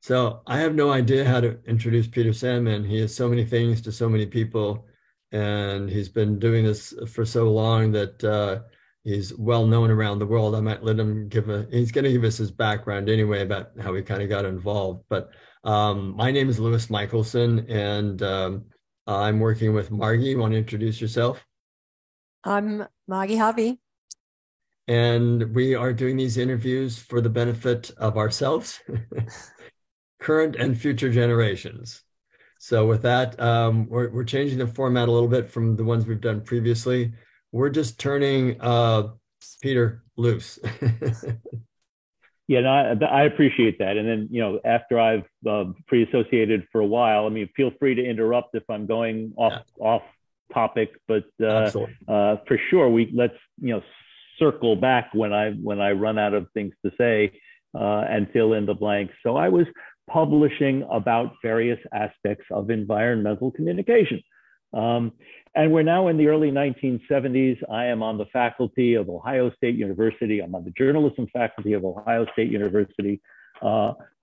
So I have no idea how to introduce Peter Sandman. He is so many things to so many people, and he's been doing this for so long that he's well known around the world. I might let him he's going to give us his background anyway about how he kind of got involved. But my name is Lewis Michelson, and I'm working with Margie. You want to introduce yourself? I'm Maggie Harvey. And we are doing these interviews for the benefit of ourselves, current and future generations. So with that, we're changing the format a little bit from the ones we've done previously. We're just turning Peter loose. Yeah, no, I appreciate that. And then, after I've pre-associated for a while, I mean, feel free to interrupt if I'm going off topic, but for sure, let's circle back when I run out of things to say and fill in the blanks. So I was publishing about various aspects of environmental communication. And we're now in the early 1970s. I am on the faculty of Ohio State University. I'm on the journalism faculty of Ohio State University,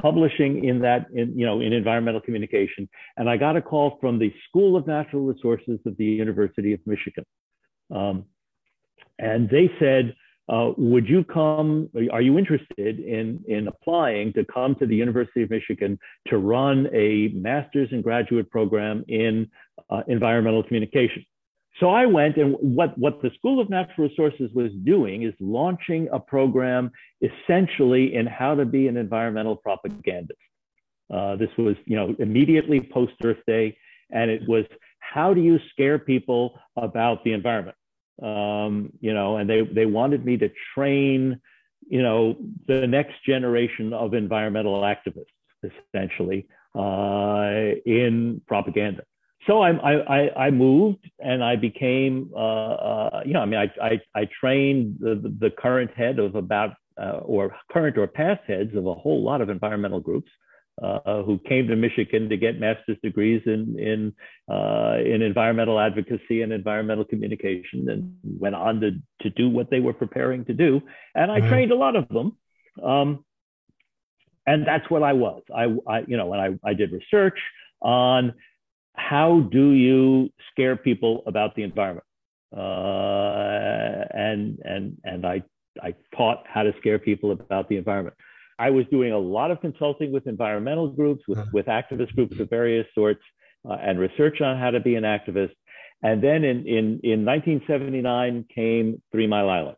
publishing in environmental communication. And I got a call from the School of Natural Resources of the University of Michigan. And they said, would you come, are you interested in applying to come to the University of Michigan to run a master's and graduate program in environmental communication? So I went, and what the School of Natural Resources was doing is launching a program essentially in how to be an environmental propagandist. This was, immediately post Earth Day, and it was, how do you scare people about the environment? And they wanted me to train, the next generation of environmental activists, essentially, in propaganda. So I moved and I became, I trained the current head of or current or past heads of a whole lot of environmental groups who came to Michigan to get master's degrees in environmental advocacy and environmental communication, and went on to do what they were preparing to do. And I trained a lot of them. And that's what I was. I did research on how do you scare people about the environment? And I taught how to scare people about the environment. I was doing a lot of consulting with environmental groups, with activist groups of various sorts, and research on how to be an activist. And then in 1979 came 3 Mile Island.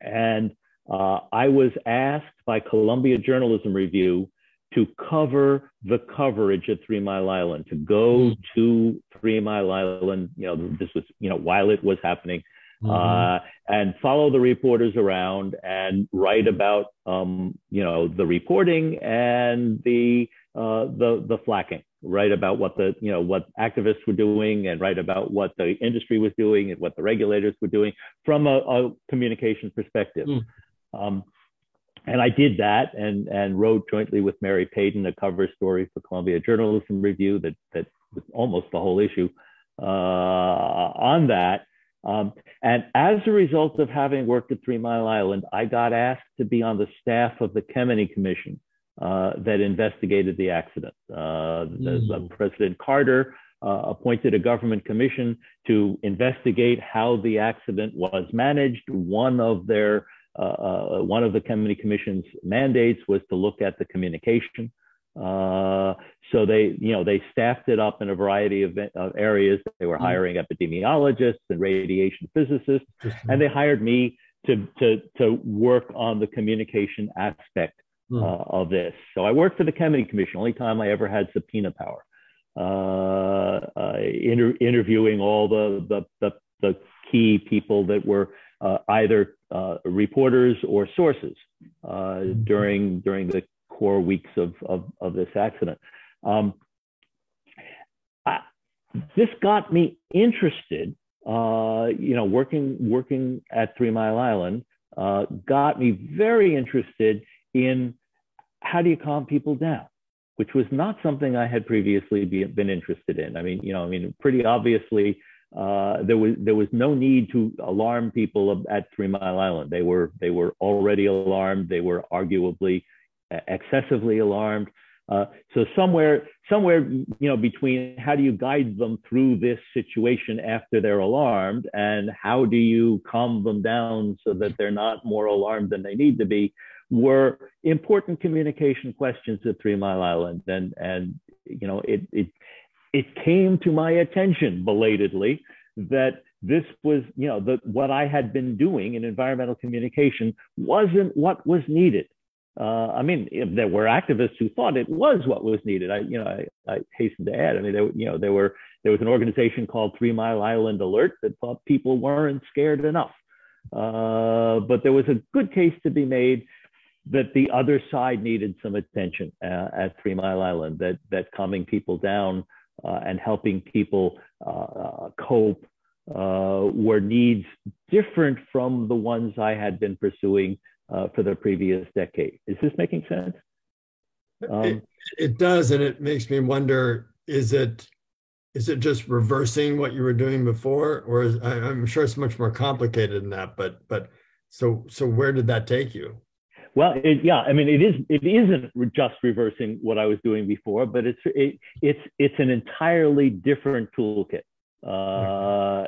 And I was asked by Columbia Journalism Review to cover the coverage at 3 Mile Island, to go to 3 Mile Island, this was, while it was happening, and follow the reporters around and write about, the reporting and the flacking, write about what what activists were doing, and write about what the industry was doing and what the regulators were doing from a communication perspective. And I did that and wrote jointly with Mary Payton a cover story for Columbia Journalism Review that was almost the whole issue on that. And as a result of having worked at 3 Mile Island, I got asked to be on the staff of the Kemeny Commission that investigated the accident. President Carter appointed a government commission to investigate how the accident was managed. One of the Kemeny Commission's mandates was to look at the communication. So they staffed it up in a variety of areas. They were hiring epidemiologists and radiation physicists, and they hired me to work on the communication aspect of this. So I worked for the Kemeny Commission, only time I ever had subpoena power, interviewing all the key people that were either reporters or sources during the core weeks of this accident. This got me interested, working at 3 Mile Island, got me very interested in how do you calm people down, which was not something I had previously been interested in. I mean, pretty obviously, there was no need to alarm people at 3 Mile Island. They were already alarmed. They were arguably excessively alarmed. So somewhere, between how do you guide them through this situation after they're alarmed, and how do you calm them down so that they're not more alarmed than they need to be, were important communication questions at 3 Mile Island. And it came to my attention belatedly that this was, what I had been doing in environmental communication wasn't what was needed. There were activists who thought it was what was needed. I hasten to add. There was an organization called 3 Mile Island Alert that thought people weren't scared enough. But there was a good case to be made that the other side needed some attention at 3 Mile Island. That calming people down and helping people cope were needs different from the ones I had been pursuing for the previous decade. Is this making sense? It does, and it makes me wonder: is it just reversing what you were doing before, or I'm sure it's much more complicated than that? But so where did that take you? Well, it isn't just reversing what I was doing before, but it's an entirely different toolkit. The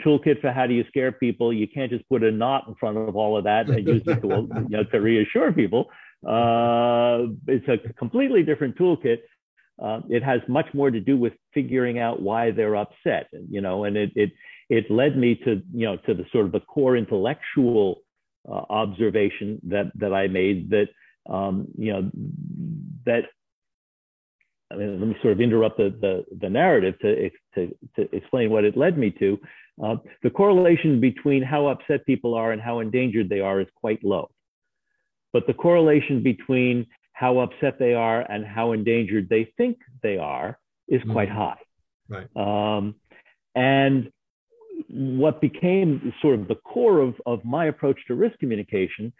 toolkit for how do you scare people, you can't just put a knot in front of all of that and use it to reassure people. It's a completely different toolkit. It has much more to do with figuring out why they're upset, and it led me to the sort of the core intellectual observation that I made that let me sort of interrupt the narrative to explain what it led me to. The correlation between how upset people are and how endangered they are is quite low. But the correlation between how upset they are and how endangered they think they are is quite high. Right. And what became sort of the core of my approach to risk communication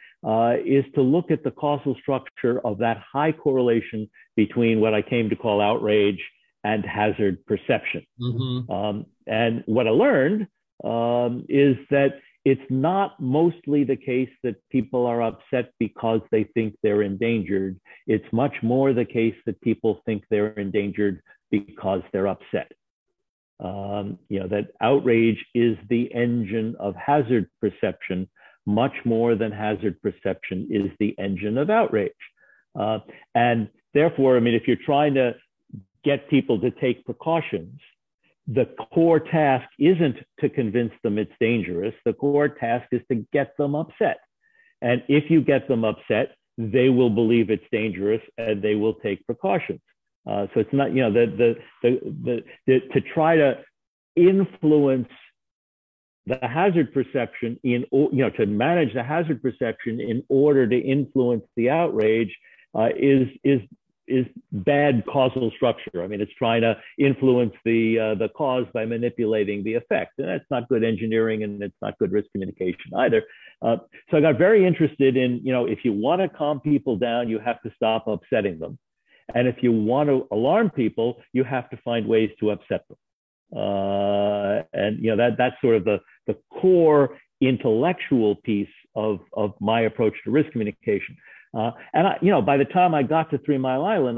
is to look at the causal structure of that high correlation between what I came to call outrage and hazard perception. And what I learned is that it's not mostly the case that people are upset because they think they're endangered. It's much more the case that people think they're endangered because they're upset. That outrage is the engine of hazard perception much more than hazard perception is the engine of outrage. And therefore, if you're trying to get people to take precautions, the core task isn't to convince them it's dangerous. The core task is to get them upset. And if you get them upset, they will believe it's dangerous and they will take precautions. So it's not, to try to influence the hazard perception to manage the hazard perception in order to influence the outrage is bad causal structure. It's trying to influence the cause by manipulating the effect, and that's not good engineering, and it's not good risk communication either. So I got very interested in, if you want to calm people down, you have to stop upsetting them. And if you want to alarm people, you have to find ways to upset them. That's sort of the core intellectual piece of my approach to risk communication. And by the time I got to 3 Mile Island,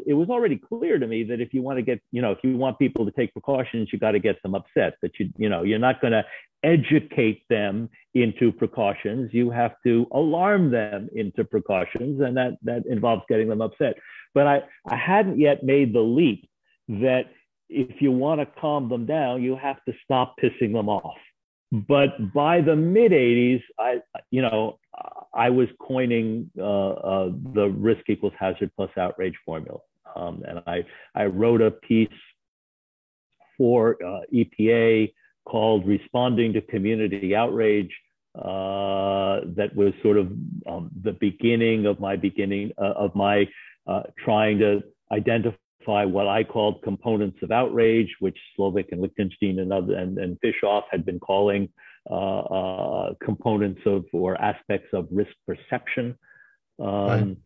it was already clear to me that if you want to get, if you want people to take precautions, you got to get them upset. That you're not going to educate them into precautions. You have to alarm them into precautions, and that involves getting them upset. But I hadn't yet made the leap that if you want to calm them down, you have to stop pissing them off. But by the mid 80s, I was coining the risk equals hazard plus outrage formula. And I wrote a piece for EPA called Responding to Community Outrage that was sort of the beginning of my trying to identify what I called components of outrage, which Slovic and Lichtenstein and Fischoff had been calling components of or aspects of risk perception. Right.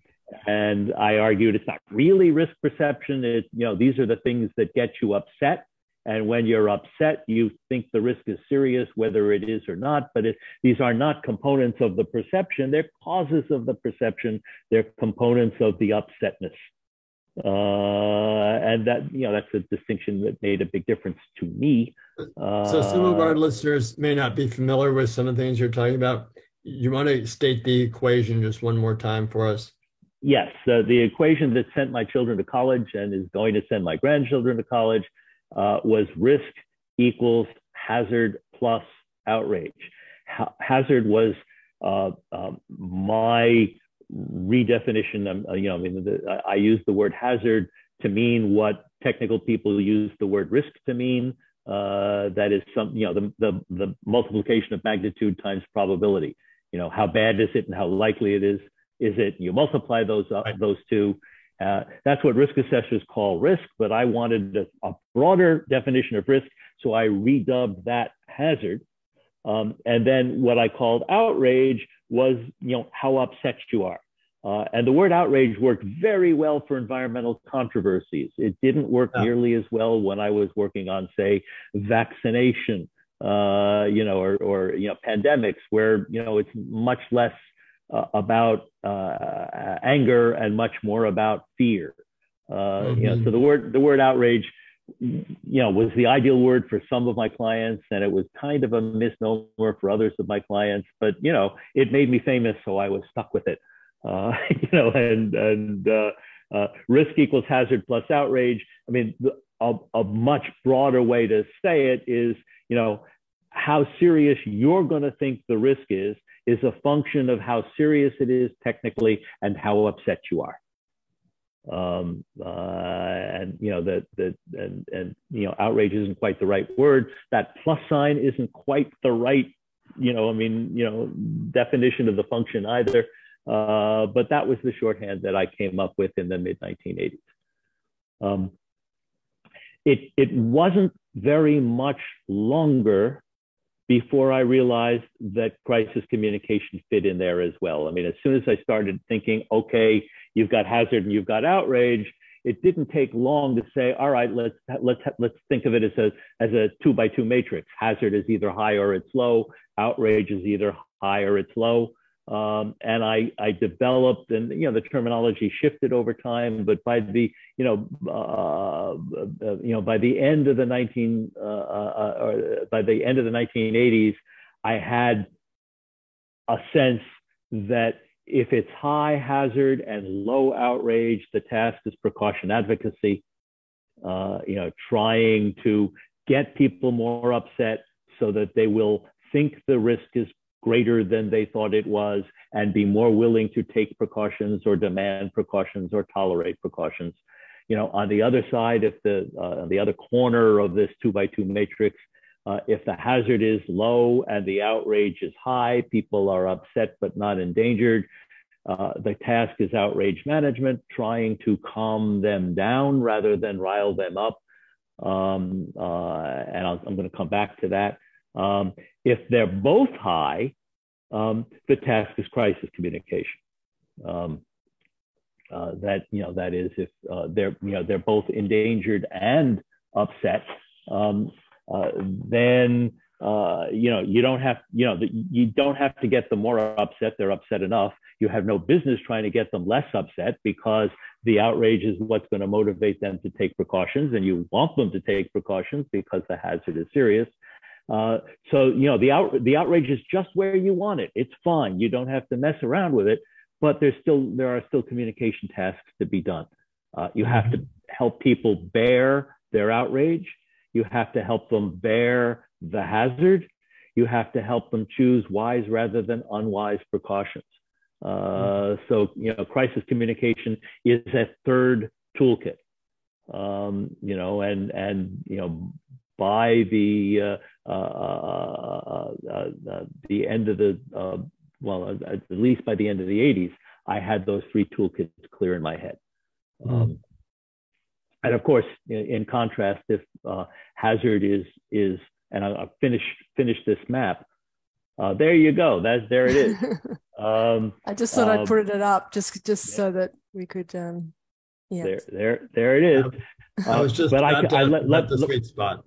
And I argued it's not really risk perception. These are the things that get you upset. And when you're upset, you think the risk is serious, whether it is or not. But these are not components of the perception. They're causes of the perception. They're components of the upsetness. And that, that's a distinction that made a big difference to me. So some of our listeners may not be familiar with some of the things you're talking about. You want to state the equation just one more time for us? Yes. The equation that sent my children to college and is going to send my grandchildren to college was risk equals hazard plus outrage. Hazard was my redefinition. I use the word hazard to mean what technical people use the word risk to mean. That is the multiplication of magnitude times probability. How bad is it and how likely it is it? You multiply those two. That's what risk assessors call risk, but I wanted a broader definition of risk, so I redubbed that hazard. And then what I called outrage was, how upset you are. And the word outrage worked very well for environmental controversies. It didn't work nearly as well when I was working on, say, vaccination, or pandemics, where, it's much less about anger and much more about fear. So the word outrage, was the ideal word for some of my clients, and it was kind of a misnomer for others of my clients. But it made me famous, so I was stuck with it. Risk equals hazard plus outrage. I mean, a much broader way to say it is, how serious you're going to think the risk is a function of how serious it is technically and how upset you are. Outrage isn't quite the right word. That plus sign isn't quite the right, definition of the function either. But that was the shorthand that I came up with in the mid-1980s. It wasn't very much longer before I realized that crisis communication fit in there as well. I mean, as soon as I started thinking, okay, you've got hazard and you've got outrage, it didn't take long to say, all right, let's think of it as a 2x2 matrix. Hazard is either high or it's low. Outrage is either high or it's low. And I developed, and the terminology shifted over time, but by the by the end of the 1980s, I had a sense that if it's high hazard and low outrage, the task is precaution advocacy. Trying to get people more upset so that they will think the risk is greater than they thought it was, and be more willing to take precautions or demand precautions or tolerate precautions. On the other side, on the other corner of this 2x2 matrix, if the hazard is low and the outrage is high, people are upset but not endangered. The task is outrage management, trying to calm them down rather than rile them up. And I'm going to come back to that. If they're both high, the task is crisis communication. That is, if they're both endangered and upset, then you don't have to get them more upset. They're upset enough. You have no business trying to get them less upset, because the outrage is what's going to motivate them to take precautions, and you want them to take precautions because the hazard is serious. So the outrage is just where you want it. It's fine. You don't have to mess around with it, but there are still communication tasks to be done. You have to help people bear their outrage. You have to help them bear the hazard. You have to help them choose wise rather than unwise precautions. So crisis communication is a third toolkit. By the end of at least by the end of the 80s, I had those three toolkits clear in my head. And of course, in contrast, if hazard is, and I'll finish this map. There you go. There it is. I just thought I'd put it up just so that we could Yes. There it is. I was just But about to I ask let, about the let, sweet spot.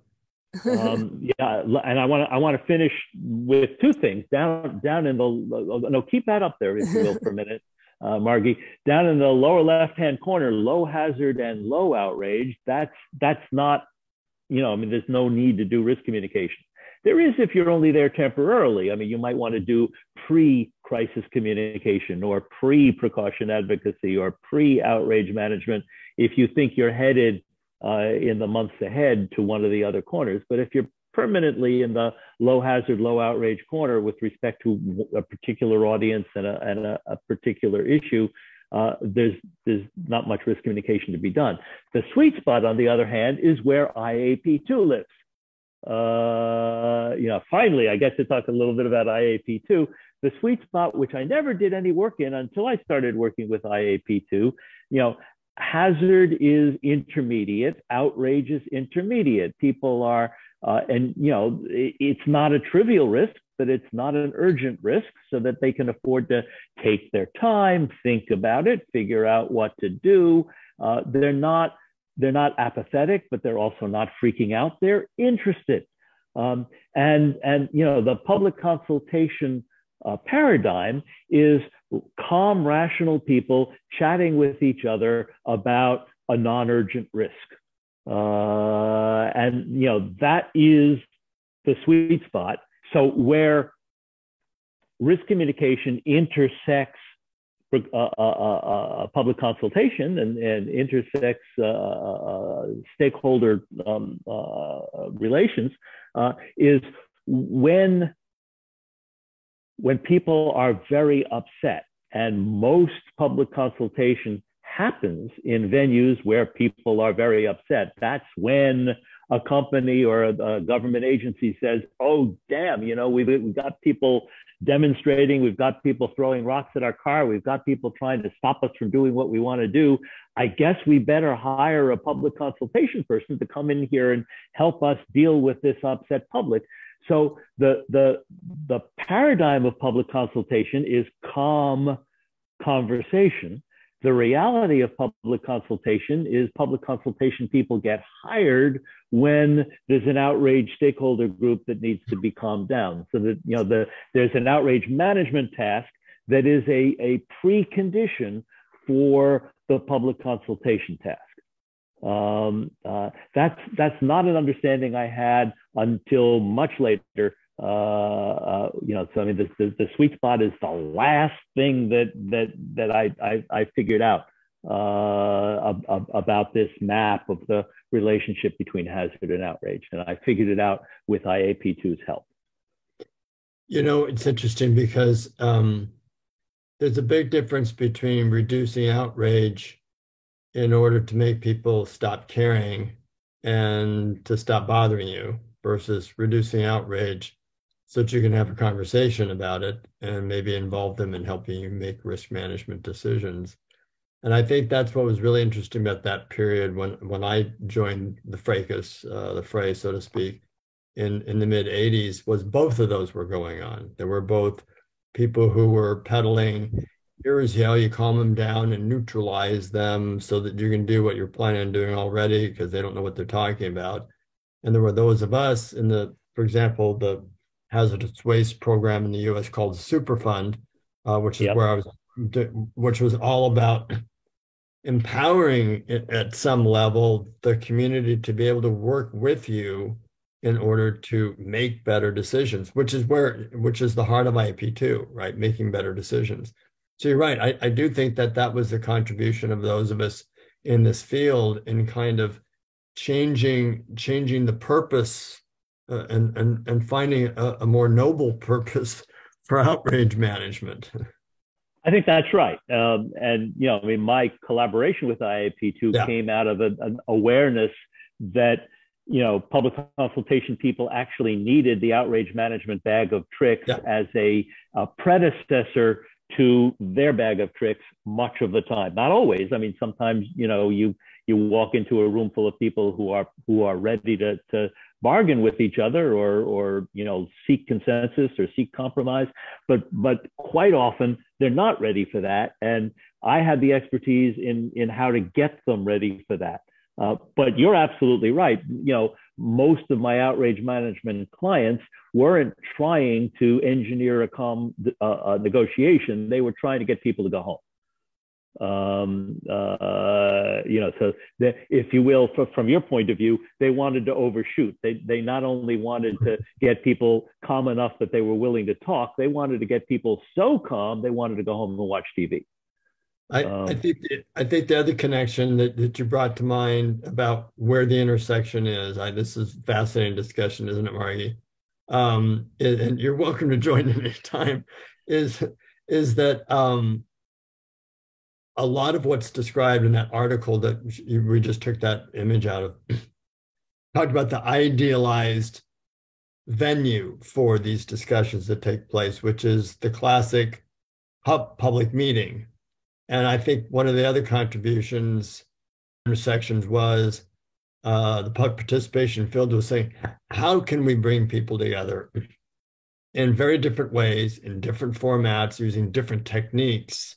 yeah, and I want to finish with two things down in the no, keep that up there if you will for a minute, Margie. Down in the lower left hand corner, low hazard and low outrage. That's not, I mean, there's no need to do risk communication. There is if you're only there temporarily. I mean, you might want to do pre-crisis communication or pre-precaution advocacy or pre-outrage management if you think you're headed in the months ahead to one of the other corners. But if you're permanently in the low hazard, low outrage corner with respect to a particular audience and a particular issue, there's not much risk communication to be done. The sweet spot, on the other hand, is where IAP2 lives. Finally, I get to talk a little bit about IAP2. The sweet spot, which I never did any work in until I started working with IAP2, hazard is intermediate, outrage is intermediate. People are, it's not a trivial risk, but it's not an urgent risk, so that they can afford to take their time, think about it, figure out what to do. They're not apathetic, but they're also not freaking out. They're interested. And the public consultation paradigm is calm, rational people chatting with each other about a non-urgent risk. That is the sweet spot. So where risk communication intersects public consultation and intersects stakeholder relations is when people are very upset. And most public consultation happens in venues where people are very upset. That's when a company or a government agency says, oh, damn, we've got people demonstrating, we've got people throwing rocks at our car, we've got people trying to stop us from doing what we want to do. I guess we better hire a public consultation person to come in here and help us deal with this upset public. So the paradigm of public consultation is calm conversation. The reality of public consultation is public consultation people get hired when there's an outraged stakeholder group that needs to be calmed down. So that there's an outrage management task that is a precondition for the public consultation task. That's not an understanding I had until much later. So I mean, the sweet spot is the last thing that I figured out about this map of the relationship between hazard and outrage, and I figured it out with IAP2's help. It's interesting because there's a big difference between reducing outrage in order to make people stop caring and to stop bothering you versus reducing outrage so that you can have a conversation about it and maybe involve them in helping you make risk management decisions. And I think that's what was really interesting about that period when I joined the fracas, the fray, so to speak, in the mid 80s, was both of those were going on. There were both people who were peddling, here's how you calm them down and neutralize them so that you can do what you're planning on doing already because they don't know what they're talking about. And there were those of us for example, the hazardous waste program in the U.S. called Superfund, which is where I was, which was all about empowering at some level the community to be able to work with you in order to make better decisions, which is the heart of IAP2, right? Making better decisions. So you're right. I do think that was the contribution of those of us in this field in kind of changing the purpose and finding a more noble purpose for outrage management. I think that's right. I mean, my collaboration with IAP2 came out of an awareness that, public consultation people actually needed the outrage management bag of tricks as a predecessor to their bag of tricks much of the time. Not always. I mean, sometimes, you walk into a room full of people who are ready to bargain with each other or seek consensus or seek compromise, but quite often they're not ready for that, and I had the expertise in how to get them ready for that. But you're absolutely right. Most of my outrage management clients weren't trying to engineer a calm negotiation. They were trying to get people to go home. So if you will, from your point of view, they wanted to overshoot. They not only wanted to get people calm enough that they were willing to talk, they wanted to get people so calm they wanted to go home and watch TV. I think the other connection that you brought to mind about where the intersection is, this is fascinating discussion, isn't it, Margie? And you're welcome to join in anytime, is that a lot of what's described in that article that we just took that image out of talked about the idealized venue for these discussions that take place, which is the classic public meeting. And I think one of the other contributions intersections was the public participation field was saying, how can we bring people together in very different ways, in different formats, using different techniques,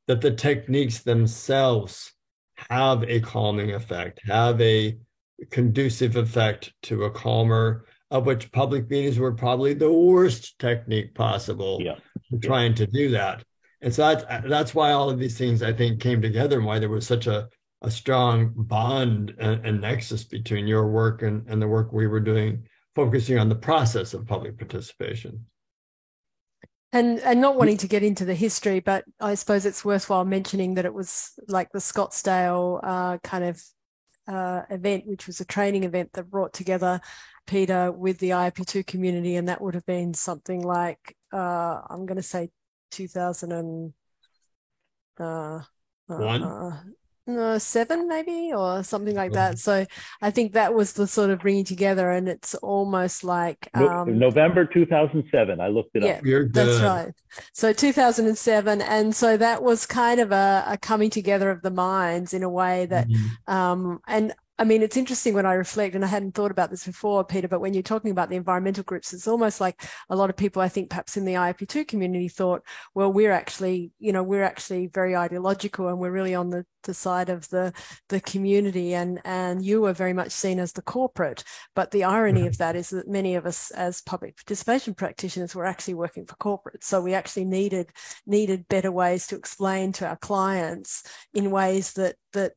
that the techniques themselves have a calming effect, have a conducive effect to a calmer, of which public meetings were probably the worst technique possible for trying to do that. And so that's why all of these things, I think, came together and why there was such a strong bond and nexus between your work and the work we were doing, focusing on the process of public participation. And not wanting to get into the history, but I suppose it's worthwhile mentioning that it was like the Scottsdale kind of event, which was a training event that brought together Peter with the IOP2 community, and that would have been something like, I'm going to say 2007 maybe, or something like that. So I think that was the sort of bringing together, and it's almost like November 2007. I looked it up. That's right. So 2007, and so that was kind of a coming together of the minds in a way that and I mean, it's interesting when I reflect, and I hadn't thought about this before, Peter, but when you're talking about the environmental groups, it's almost like a lot of people, I think perhaps in the IOP2 community thought, well, we're actually very ideological, and we're really on the side of the community, and you were very much seen as the corporate. But the irony of that is that many of us as public participation practitioners were actually working for corporate. So we actually needed better ways to explain to our clients in ways that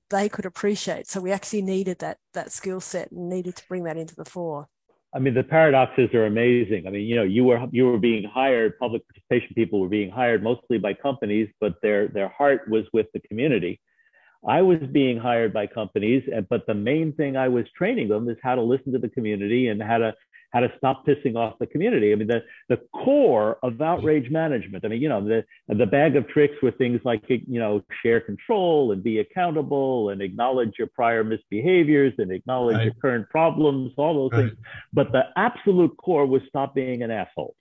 they could appreciate. So we actually needed that skill set and needed to bring that into the fore. I mean, the paradoxes are amazing. I mean, you were being hired, public participation people were being hired mostly by companies, but their heart was with the community. I was being hired by companies, but the main thing I was training them is how to listen to the community and how to stop pissing off the community. I mean, the core of outrage management. I mean, the bag of tricks were things like, share control and be accountable and acknowledge your prior misbehaviors and acknowledge your current problems, all those things. But the absolute core was stop being an asshole.